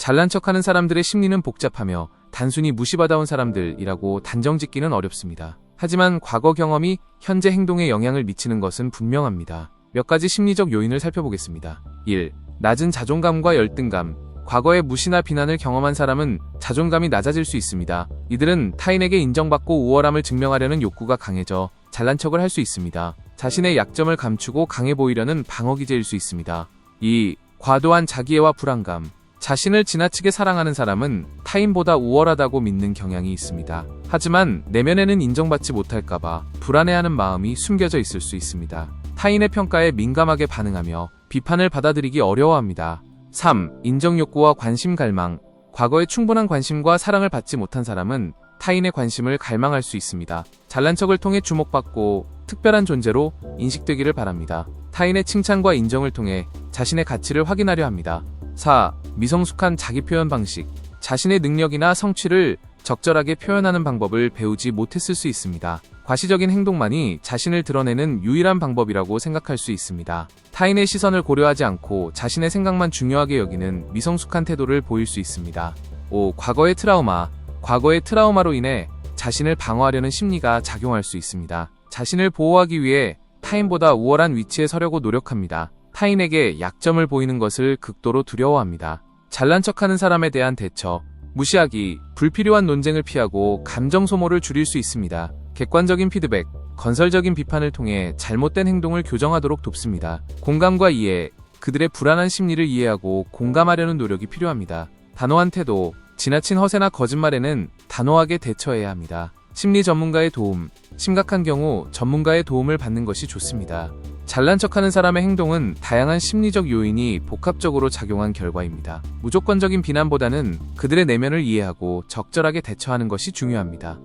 잘난 척하는 사람들의 심리는 복잡하며 단순히 무시받아온 사람들이라고 단정짓기는 어렵습니다. 하지만 과거 경험이 현재 행동에 영향을 미치는 것은 분명합니다. 몇 가지 심리적 요인을 살펴보겠습니다. 1. 낮은 자존감과 열등감. 과거에 무시나 비난을 경험한 사람은 자존감이 낮아질 수 있습니다. 이들은 타인에게 인정받고 우월함을 증명하려는 욕구가 강해져 잘난 척을 할 수 있습니다. 자신의 약점을 감추고 강해 보이려는 방어기제일 수 있습니다. 2. 과도한 자기애와 불안감. 자신을 지나치게 사랑하는 사람은 타인보다 우월하다고 믿는 경향이 있습니다. 하지만 내면에는 인정받지 못할까봐 불안해하는 마음이 숨겨져 있을 수 있습니다. 타인의 평가에 민감하게 반응하며 비판을 받아들이기 어려워합니다. 3. 인정욕구와 관심 갈망. 과거에 충분한 관심과 사랑을 받지 못한 사람은 타인의 관심을 갈망할 수 있습니다. 잘난 척을 통해 주목받고 특별한 존재로 인식되기를 바랍니다. 타인의 칭찬과 인정을 통해 자신의 가치를 확인하려 합니다. 4. 미성숙한 자기 표현 방식. 자신의 능력이나 성취를 적절하게 표현하는 방법을 배우지 못했을 수 있습니다. 과시적인 행동만이 자신을 드러내는 유일한 방법이라고 생각할 수 있습니다. 타인의 시선을 고려하지 않고 자신의 생각만 중요하게 여기는 미성숙한 태도를 보일 수 있습니다. 5. 과거의 트라우마. 과거의 트라우마로 인해 자신을 방어하려는 심리가 작용할 수 있습니다. 자신을 보호하기 위해 타인보다 우월한 위치에 서려고 노력합니다. 타인에게 약점을 보이는 것을 극도로 두려워합니다. 잘난 척하는 사람에 대한 대처. 무시하기, 불필요한 논쟁을 피하고 감정 소모를 줄일 수 있습니다. 객관적인 피드백, 건설적인 비판을 통해 잘못된 행동을 교정하도록 돕습니다. 공감과 이해. 그들의 불안한 심리를 이해하고 공감하려는 노력이 필요합니다. 단호한 태도. 지나친 허세나 거짓말에는 단호하게 대처해야 합니다. 심리 전문가의 도움. 심각한 경우 전문가의 도움을 받는 것이 좋습니다. 잘난 척하는 사람의 행동은 다양한 심리적 요인이 복합적으로 작용한 결과입니다. 무조건적인 비난보다는 그들의 내면을 이해하고 적절하게 대처하는 것이 중요합니다.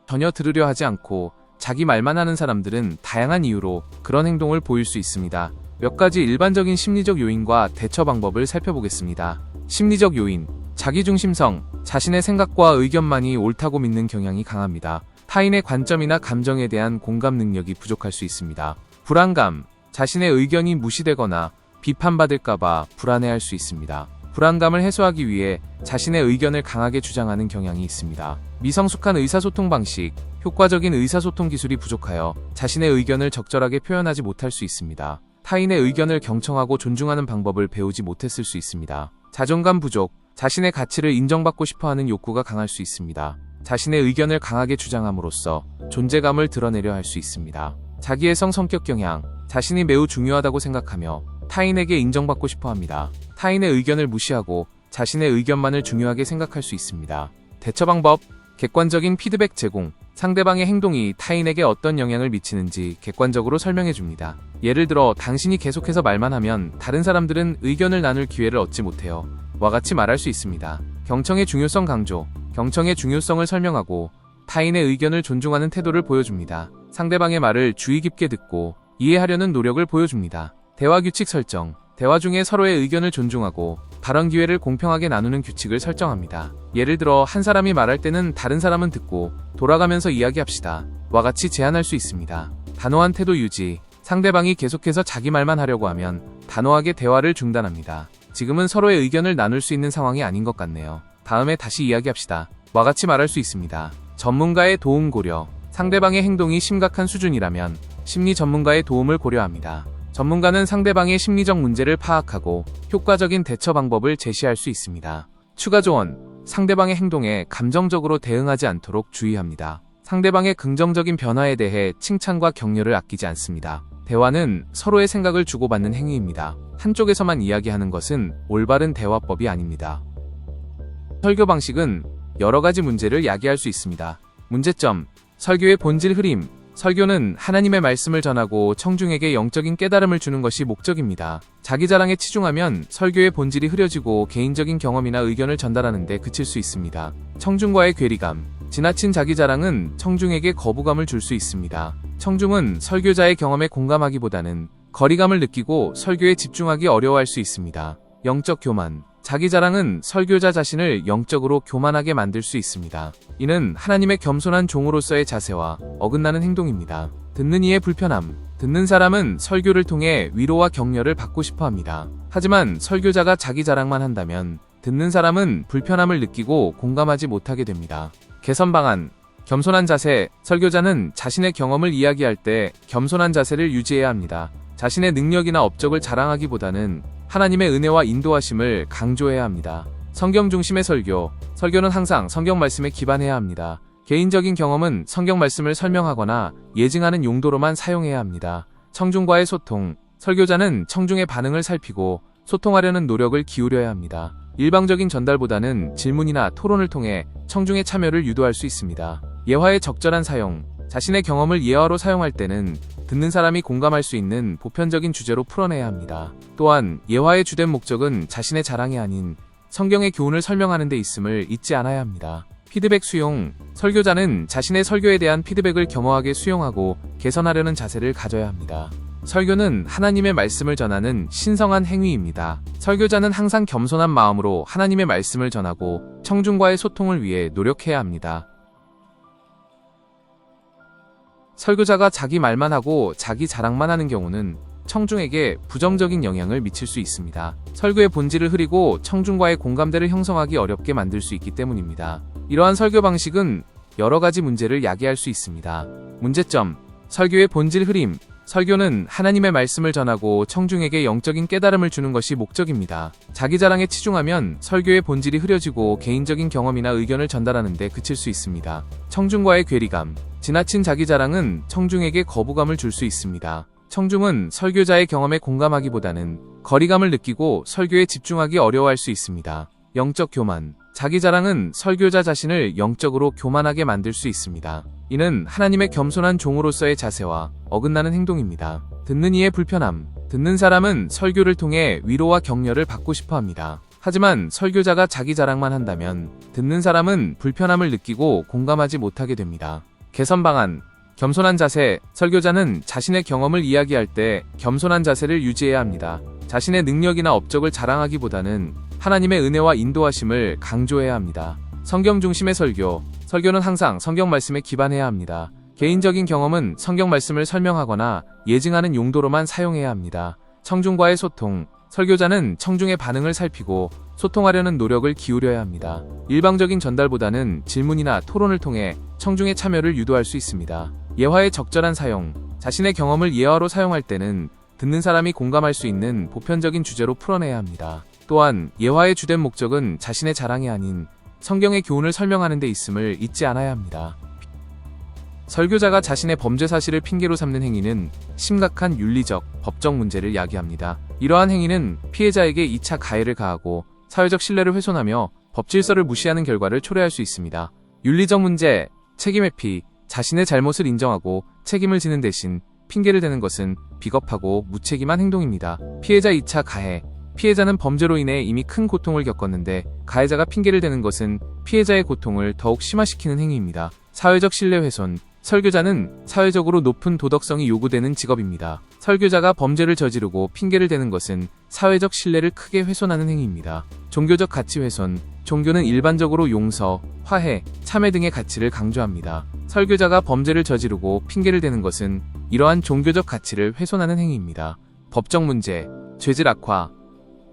전혀 들으려 하지 않고 자기 말만 하는 사람들은 다양한 이유로 그런 행동을 보일 수 있습니다. 몇 가지 일반적인 심리적 요인과 대처 방법을 살펴보겠습니다. 심리적 요인. 자기중심성. 자신의 생각과 의견만이 옳다고 믿는 경향이 강합니다. 타인의 관점이나 감정에 대한 공감 능력이 부족할 수 있습니다. 불안감. 자신의 의견이 무시되거나 비판받을까봐 불안해할 수 있습니다. 불안감을 해소하기 위해 자신의 의견을 강하게 주장하는 경향이 있습니다. 미성숙한 의사소통 방식. 효과적인 의사소통 기술이 부족하여 자신의 의견을 적절하게 표현하지 못할 수 있습니다. 타인의 의견을 경청하고 존중하는 방법을 배우지 못했을 수 있습니다. 자존감 부족. 자신의 가치를 인정받고 싶어하는 욕구가 강할 수 있습니다. 자신의 의견을 강하게 주장함으로써 존재감을 드러내려 할 수 있습니다. 자기애성 성격 경향. 자신이 매우 중요하다고 생각하며 타인에게 인정받고 싶어합니다. 타인의 의견을 무시하고 자신의 의견만을 중요하게 생각할 수 있습니다. 대처 방법. 객관적인 피드백 제공. 상대방의 행동이 타인에게 어떤 영향을 미치는지 객관적으로 설명해 줍니다. 예를 들어 당신이 계속해서 말만 하면 다른 사람들은 의견을 나눌 기회를 얻지 못해요. 와 같이 말할 수 있습니다. 경청의 중요성 강조. 경청의 중요성을 설명하고 타인의 의견을 존중하는 태도를 보여줍니다. 상대방의 말을 주의 깊게 듣고 이해하려는 노력을 보여줍니다. 대화 규칙 설정. 대화 중에 서로의 의견을 존중하고 발언 기회를 공평하게 나누는 규칙을 설정합니다. 예를 들어 한 사람이 말할 때는 다른 사람은 듣고 돌아가면서 이야기합시다. 와 같이 제안할 수 있습니다. 단호한 태도 유지. 상대방이 계속해서 자기 말만 하려고 하면 단호하게 대화를 중단합니다. 지금은 서로의 의견을 나눌 수 있는 상황이 아닌 것 같네요. 다음에 다시 이야기합시다. 와 같이 말할 수 있습니다. 전문가의 도움 고려. 상대방의 행동이 심각한 수준이라면 심리 전문가의 도움을 고려합니다. 전문가는 상대방의 심리적 문제를 파악하고 효과적인 대처 방법을 제시할 수 있습니다. 추가 조언. 상대방의 행동에 감정적으로 대응하지 않도록 주의합니다. 상대방의 긍정적인 변화에 대해 칭찬과 격려를 아끼지 않습니다. 대화는 서로의 생각을 주고받는 행위입니다. 한쪽에서만 이야기하는 것은 올바른 대화법이 아닙니다. 설교 방식은 여러 가지 문제를 야기할 수 있습니다. 문제점. 설교의 본질 흐림. 설교는 하나님의 말씀을 전하고 청중에게 영적인 깨달음을 주는 것이 목적입니다. 자기 자랑에 치중하면 설교의 본질이 흐려지고 개인적인 경험이나 의견을 전달하는 데 그칠 수 있습니다. 청중과의 괴리감. 지나친 자기 자랑은 청중에게 거부감을 줄 수 있습니다. 청중은 설교자의 경험에 공감하기보다는 거리감을 느끼고 설교에 집중하기 어려워할 수 있습니다. 영적 교만. 자기 자랑은 설교자 자신을 영적으로 교만하게 만들 수 있습니다. 이는 하나님의 겸손한 종으로서의 자세와 어긋나는 행동입니다. 듣는 이의 불편함. 듣는 사람은 설교를 통해 위로와 격려를 받고 싶어 합니다. 하지만 설교자가 자기 자랑만 한다면 듣는 사람은 불편함을 느끼고 공감하지 못하게 됩니다. 개선 방안. 겸손한 자세. 설교자는 자신의 경험을 이야기할 때 겸손한 자세를 유지해야 합니다. 자신의 능력이나 업적을 자랑하기보다는 하나님의 은혜와 인도하심을 강조해야 합니다. 성경 중심의 설교. 설교는 항상 성경 말씀에 기반해야 합니다. 개인적인 경험은 성경 말씀을 설명하거나 예증하는 용도로만 사용해야 합니다. 청중과의 소통. 설교자는 청중의 반응을 살피고 소통하려는 노력을 기울여야 합니다. 일방적인 전달보다는 질문이나 토론을 통해 청중의 참여를 유도할 수 있습니다. 예화의 적절한 사용. 자신의 경험을 예화로 사용할 때는 듣는 사람이 공감할 수 있는 보편적인 주제로 풀어내야 합니다. 또한 예화의 주된 목적은 자신의 자랑이 아닌 성경의 교훈을 설명하는 데 있음을 잊지 않아야 합니다. 피드백 수용. 설교자는 자신의 설교에 대한 피드백을 겸허하게 수용하고 개선하려는 자세를 가져야 합니다. 설교는 하나님의 말씀을 전하는 신성한 행위입니다. 설교자는 항상 겸손한 마음으로 하나님의 말씀을 전하고 청중과의 소통을 위해 노력해야 합니다. 설교자가 자기 말만 하고 자기 자랑만 하는 경우는 청중에게 부정적인 영향을 미칠 수 있습니다. 설교의 본질을 흐리고 청중과의 공감대를 형성하기 어렵게 만들 수 있기 때문입니다. 이러한 설교 방식은 여러 가지 문제를 야기할 수 있습니다. 문제점. 설교의 본질 흐림. 설교는 하나님의 말씀을 전하고 청중에게 영적인 깨달음을 주는 것이 목적입니다. 자기 자랑에 치중하면 설교의 본질이 흐려지고 개인적인 경험이나 의견을 전달하는 데 그칠 수 있습니다. 청중과의 괴리감. 지나친 자기 자랑은 청중에게 거부감을 줄 수 있습니다. 청중은 설교자의 경험에 공감하기보다는 거리감을 느끼고 설교에 집중하기 어려워할 수 있습니다. 영적 교만. 자기 자랑은 설교자 자신을 영적으로 교만하게 만들 수 있습니다. 이는 하나님의 겸손한 종으로서의 자세와 어긋나는 행동입니다. 듣는 이의 불편함. 듣는 사람은 설교를 통해 위로와 격려를 받고 싶어 합니다. 하지만 설교자가 자기 자랑만 한다면 듣는 사람은 불편함을 느끼고 공감하지 못하게 됩니다. 개선 방안. 겸손한 자세. 설교자는 자신의 경험을 이야기할 때 겸손한 자세를 유지해야 합니다. 자신의 능력이나 업적을 자랑하기보다는 하나님의 은혜와 인도하심을 강조해야 합니다. 성경 중심의 설교. 설교는 항상 성경 말씀에 기반해야 합니다. 개인적인 경험은 성경 말씀을 설명하거나 예증하는 용도로만 사용해야 합니다. 청중과의 소통. 설교자는 청중의 반응을 살피고 소통하려는 노력을 기울여야 합니다. 일방적인 전달보다는 질문이나 토론을 통해 청중의 참여를 유도할 수 있습니다. 예화의 적절한 사용. 자신의 경험을 예화로 사용할 때는 듣는 사람이 공감할 수 있는 보편적인 주제로 풀어내야 합니다. 또한 예화의 주된 목적은 자신의 자랑이 아닌 성경의 교훈을 설명하는 데 있음을 잊지 않아야 합니다. 설교자가 자신의 범죄 사실을 핑계로 삼는 행위는 심각한 윤리적, 법적 문제를 야기합니다. 이러한 행위는 피해자에게 2차 가해를 가하고 사회적 신뢰를 훼손하며 법 질서를 무시하는 결과를 초래할 수 있습니다. 윤리적 문제. 책임 회피. 자신의 잘못을 인정하고 책임을 지는 대신 핑계를 대는 것은 비겁하고 무책임한 행동입니다. 피해자 2차 가해. 피해자는 범죄로 인해 이미 큰 고통을 겪었는데 가해자가 핑계를 대는 것은 피해자의 고통을 더욱 심화시키는 행위입니다. 사회적 신뢰 훼손. 설교자는 사회적으로 높은 도덕성이 요구되는 직업입니다. 설교자가 범죄를 저지르고 핑계를 대는 것은 사회적 신뢰를 크게 훼손하는 행위입니다. 종교적 가치 훼손. 종교는 일반적으로 용서, 화해, 참회 등의 가치를 강조합니다. 설교자가 범죄를 저지르고 핑계를 대는 것은 이러한 종교적 가치를 훼손하는 행위입니다. 법적 문제. 죄질 악화.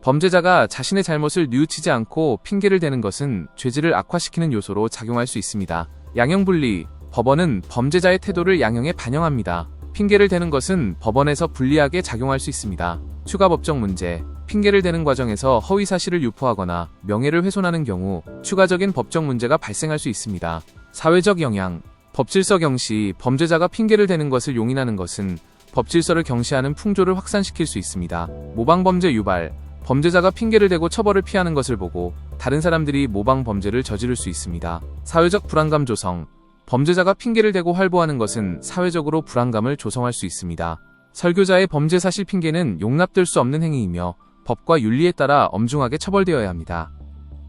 범죄자가 자신의 잘못을 뉘우치지 않고 핑계를 대는 것은 죄질을 악화시키는 요소로 작용할 수 있습니다. 양형분리. 법원은 범죄자의 태도를 양형에 반영합니다. 핑계를 대는 것은 법원에서 불리하게 작용할 수 있습니다. 추가 법적 문제. 핑계를 대는 과정에서 허위 사실을 유포하거나 명예를 훼손하는 경우 추가적인 법적 문제가 발생할 수 있습니다. 사회적 영향. 법질서 경시. 범죄자가 핑계를 대는 것을 용인하는 것은 법질서를 경시하는 풍조를 확산시킬 수 있습니다. 모방범죄 유발. 범죄자가 핑계를 대고 처벌을 피하는 것을 보고 다른 사람들이 모방 범죄를 저지를 수 있습니다. 사회적 불안감 조성. 범죄자가 핑계를 대고 활보하는 것은 사회적으로 불안감을 조성할 수 있습니다. 설교자의 범죄 사실 핑계는 용납될 수 없는 행위이며 법과 윤리에 따라 엄중하게 처벌되어야 합니다.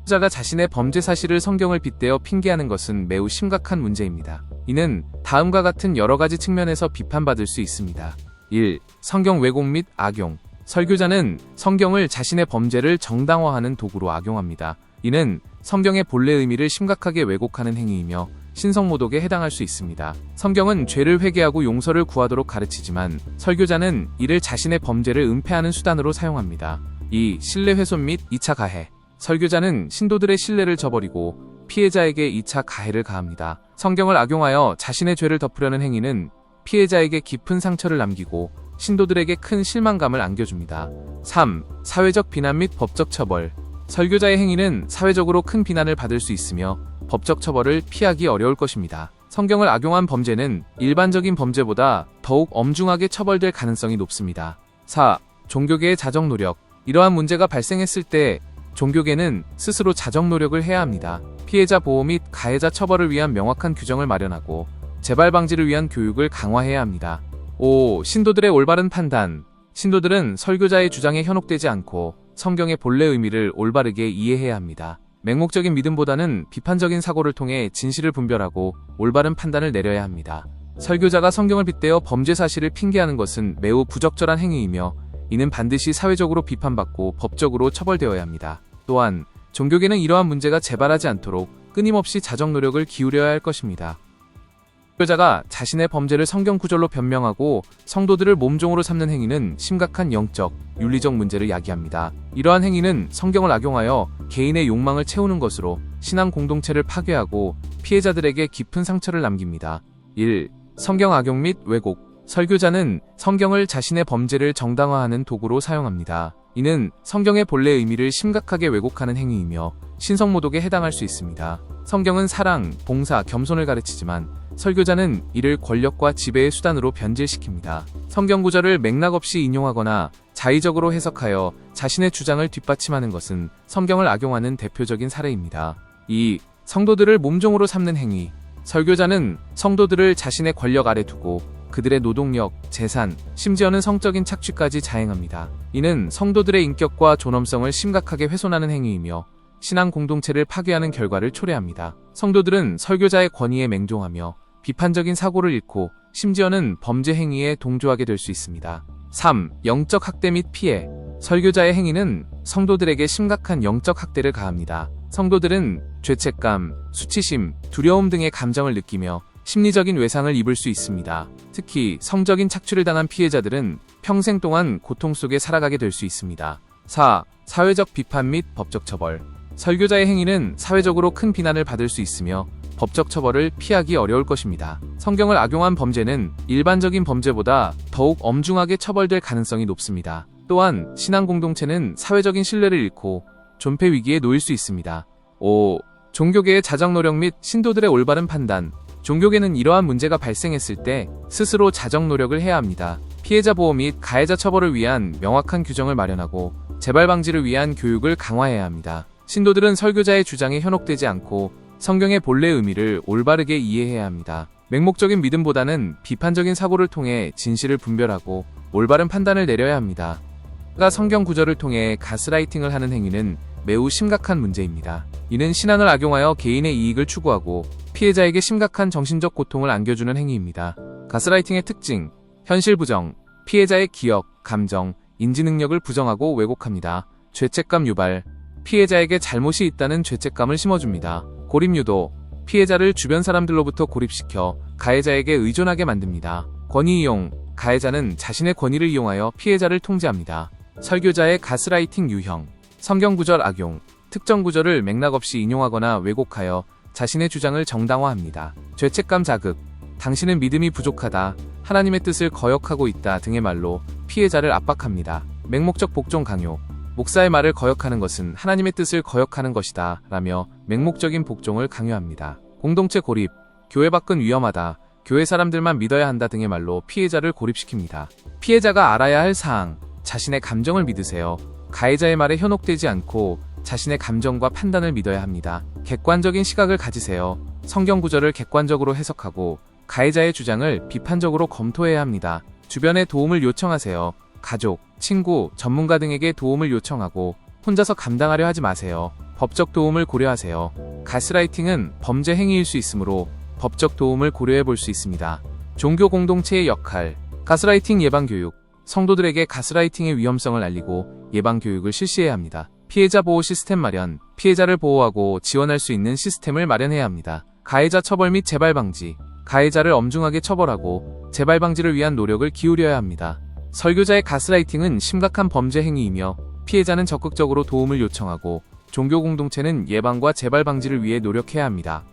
설교자가 자신의 범죄 사실을 성경을 빗대어 핑계하는 것은 매우 심각한 문제입니다. 이는 다음과 같은 여러 가지 측면에서 비판받을 수 있습니다. 1. 성경 왜곡 및 악용. 설교자는 성경을 자신의 범죄를 정당화하는 도구로 악용합니다. 이는 성경의 본래 의미를 심각하게 왜곡하는 행위이며 신성모독에 해당할 수 있습니다. 성경은 죄를 회개하고 용서를 구하도록 가르치지만 설교자는 이를 자신의 범죄를 은폐하는 수단으로 사용합니다. 2. 신뢰 훼손 및 2차 가해. 설교자는 신도들의 신뢰를 저버리고 피해자에게 2차 가해를 가합니다. 성경을 악용하여 자신의 죄를 덮으려는 행위는 피해자에게 깊은 상처를 남기고 신도들에게 큰 실망감을 안겨줍니다. 3. 사회적 비난 및 법적 처벌. 설교자의 행위는 사회적으로 큰 비난을 받을 수 있으며 법적 처벌을 피하기 어려울 것입니다. 성경을 악용한 범죄는 일반적인 범죄보다 더욱 엄중하게 처벌될 가능성이 높습니다. 4. 종교계의 자정 노력. 이러한 문제가 발생했을 때 종교계는 스스로 자정 노력을 해야 합니다. 피해자 보호 및 가해자 처벌을 위한 명확한 규정을 마련하고 재발 방지를 위한 교육을 강화해야 합니다. 5. 신도들의 올바른 판단. 신도들은 설교자의 주장에 현혹되지 않고 성경의 본래 의미를 올바르게 이해해야 합니다. 맹목적인 믿음보다는 비판적인 사고를 통해 진실을 분별하고 올바른 판단을 내려야 합니다. 설교자가 성경을 빗대어 범죄 사실을 핑계하는 것은 매우 부적절한 행위이며 이는 반드시 사회적으로 비판받고 법적으로 처벌되어야 합니다. 또한 종교계는 이러한 문제가 재발하지 않도록 끊임없이 자정 노력을 기울여야 할 것입니다. 설교자가 자신의 범죄를 성경 구절로 변명하고 성도들을 몸종으로 삼는 행위는 심각한 영적, 윤리적 문제를 야기합니다. 이러한 행위는 성경을 악용하여 개인의 욕망을 채우는 것으로 신앙 공동체를 파괴하고 피해자들에게 깊은 상처를 남깁니다. 1. 성경 악용 및 왜곡. 설교자는 성경을 자신의 범죄를 정당화하는 도구로 사용합니다. 이는 성경의 본래 의미를 심각하게 왜곡하는 행위이며 신성모독에 해당할 수 있습니다. 성경은 사랑, 봉사, 겸손을 가르치지만 설교자는 이를 권력과 지배의 수단으로 변질시킵니다. 성경 구절을 맥락 없이 인용하거나 자의적으로 해석하여 자신의 주장을 뒷받침하는 것은 성경을 악용하는 대표적인 사례입니다. 2. 성도들을 몸종으로 삼는 행위. 설교자는 성도들을 자신의 권력 아래 두고 그들의 노동력, 재산, 심지어는 성적인 착취까지 자행합니다. 이는 성도들의 인격과 존엄성을 심각하게 훼손하는 행위이며 신앙 공동체를 파괴하는 결과를 초래합니다. 성도들은 설교자의 권위에 맹종하며 비판적인 사고를 잃고 심지어는 범죄 행위에 동조하게 될 수 있습니다. 3. 영적 학대 및 피해. 설교자의 행위는 성도들에게 심각한 영적 학대를 가합니다. 성도들은 죄책감, 수치심, 두려움 등의 감정을 느끼며 심리적인 외상을 입을 수 있습니다. 특히 성적인 착취를 당한 피해자들은 평생 동안 고통 속에 살아가게 될 수 있습니다. 4. 사회적 비판 및 법적 처벌. 설교자의 행위는 사회적으로 큰 비난을 받을 수 있으며 법적 처벌을 피하기 어려울 것입니다. 성경을 악용한 범죄는 일반적인 범죄보다 더욱 엄중하게 처벌될 가능성이 높습니다. 또한 신앙 공동체는 사회적인 신뢰를 잃고 존폐 위기에 놓일 수 있습니다. 5. 종교계의 자정 노력 및 신도들의 올바른 판단. 종교계는 이러한 문제가 발생했을 때 스스로 자정 노력을 해야 합니다. 피해자 보호 및 가해자 처벌을 위한 명확한 규정을 마련하고 재발 방지를 위한 교육을 강화해야 합니다. 신도들은 설교자의 주장에 현혹되지 않고 성경의 본래 의미를 올바르게 이해해야 합니다. 맹목적인 믿음보다는 비판적인 사고를 통해 진실을 분별하고 올바른 판단을 내려야 합니다. 성경 구절을 통해 가스라이팅을 하는 행위는 매우 심각한 문제입니다. 이는 신앙을 악용하여 개인의 이익을 추구하고 피해자에게 심각한 정신적 고통을 안겨주는 행위입니다. 가스라이팅의 특징, 현실 부정, 피해자의 기억, 감정, 인지 능력을 부정하고 왜곡합니다. 죄책감 유발, 피해자에게 잘못이 있다는 죄책감을 심어줍니다. 고립 유도, 피해자를 주변 사람들로부터 고립시켜 가해자에게 의존하게 만듭니다. 권위 이용, 가해자는 자신의 권위를 이용하여 피해자를 통제합니다. 설교자의 가스라이팅 유형, 성경 구절 악용, 특정 구절을 맥락 없이 인용하거나 왜곡하여 자신의 주장을 정당화합니다. 죄책감 자극, 당신은 믿음이 부족하다, 하나님의 뜻을 거역하고 있다 등의 말로 피해자를 압박합니다. 맹목적 복종 강요, 목사의 말을 거역하는 것은 하나님의 뜻을 거역하는 것이다 라며 맹목적인 복종을 강요합니다. 공동체 고립, 교회 밖은 위험하다, 교회 사람들만 믿어야 한다 등의 말로 피해자를 고립시킵니다. 피해자가 알아야 할 사항, 자신의 감정을 믿으세요. 가해자의 말에 현혹되지 않고 자신의 감정과 판단을 믿어야 합니다. 객관적인 시각을 가지세요. 성경 구절을 객관적으로 해석하고 가해자의 주장을 비판적으로 검토해야 합니다. 주변에 도움을 요청하세요. 가족, 친구, 전문가 등에게 도움을 요청하고 혼자서 감당하려 하지 마세요. 법적 도움을 고려하세요. 가스라이팅은 범죄 행위일 수 있으므로 법적 도움을 고려해 볼 수 있습니다. 종교 공동체의 역할, 가스라이팅 예방교육, 성도들에게 가스라이팅의 위험성을 알리고 예방교육을 실시해야 합니다. 피해자 보호 시스템 마련, 피해자를 보호하고 지원할 수 있는 시스템을 마련해야 합니다. 가해자 처벌 및 재발 방지. 가해자를 엄중하게 처벌하고 재발 방지를 위한 노력을 기울여야 합니다. 설교자의 가스라이팅은 심각한 범죄 행위이며 피해자는 적극적으로 도움을 요청하고 종교 공동체는 예방과 재발 방지를 위해 노력해야 합니다.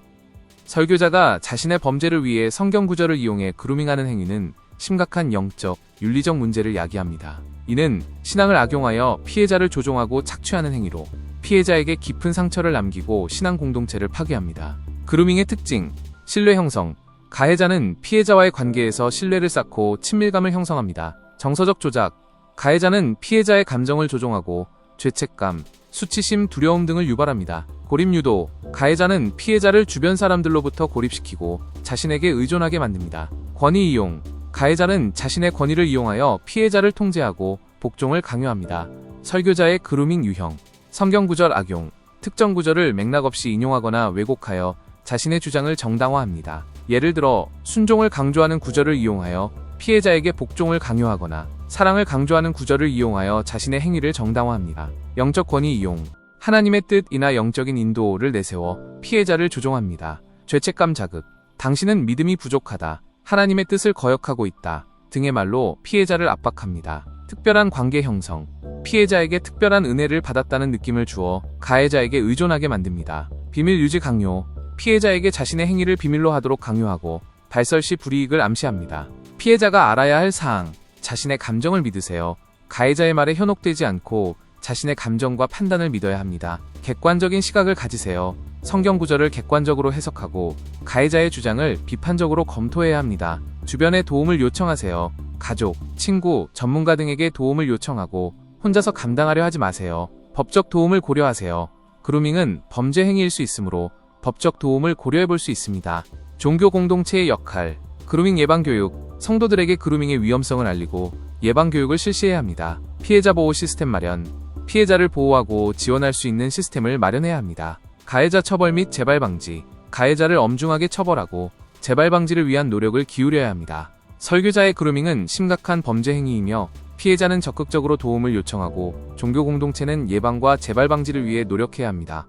설교자가 자신의 범죄를 위해 성경 구절을 이용해 그루밍하는 행위는 심각한 영적, 윤리적 문제를 야기합니다. 이는 신앙을 악용하여 피해자를 조종하고 착취하는 행위로 피해자에게 깊은 상처를 남기고 신앙 공동체를 파괴합니다. 그루밍의 특징, 신뢰 형성. 가해자는 피해자와의 관계에서 신뢰를 쌓고 친밀감을 형성합니다. 정서적 조작. 가해자는 피해자의 감정을 조종하고 죄책감, 수치심, 두려움 등을 유발합니다. 고립 유도. 가해자는 피해자를 주변 사람들로부터 고립시키고 자신에게 의존하게 만듭니다. 권위 이용. 가해자는 자신의 권위를 이용하여 피해자를 통제하고 복종을 강요합니다. 설교자의 그루밍 유형. 성경 구절 악용. 특정 구절을 맥락 없이 인용하거나 왜곡하여 자신의 주장을 정당화합니다. 예를 들어 순종을 강조하는 구절을 이용하여 피해자에게 복종을 강요하거나 사랑을 강조하는 구절을 이용하여 자신의 행위를 정당화합니다. 영적 권위 이용. 하나님의 뜻이나 영적인 인도를 내세워 피해자를 조종합니다. 죄책감 자극. 당신은 믿음이 부족하다. 하나님의 뜻을 거역하고 있다. 등의 말로 피해자를 압박합니다. 특별한 관계 형성. 피해자에게 특별한 은혜를 받았다는 느낌을 주어 가해자에게 의존하게 만듭니다. 비밀 유지 강요. 피해자에게 자신의 행위를 비밀로 하도록 강요하고 발설 시 불이익을 암시합니다. 피해자가 알아야 할 사항. 자신의 감정을 믿으세요. 가해자의 말에 현혹되지 않고 자신의 감정과 판단을 믿어야 합니다. 객관적인 시각을 가지세요. 성경 구절을 객관적으로 해석하고 가해자의 주장을 비판적으로 검토해야 합니다. 주변에 도움을 요청하세요. 가족, 친구, 전문가 등에게 도움을 요청하고 혼자서 감당하려 하지 마세요. 법적 도움을 고려하세요. 그루밍은 범죄 행위일 수 있으므로 법적 도움을 고려해 볼 수 있습니다. 종교 공동체의 역할. 그루밍 예방 교육. 성도들에게 그루밍의 위험성을 알리고 예방 교육을 실시해야 합니다. 피해자 보호 시스템 마련. 피해자를 보호하고 지원할 수 있는 시스템을 마련해야 합니다. 가해자 처벌 및 재발 방지. 가해자를 엄중하게 처벌하고 재발 방지를 위한 노력을 기울여야 합니다. 설교자의 그루밍은 심각한 범죄 행위이며 피해자는 적극적으로 도움을 요청하고 종교 공동체는 예방과 재발 방지를 위해 노력해야 합니다.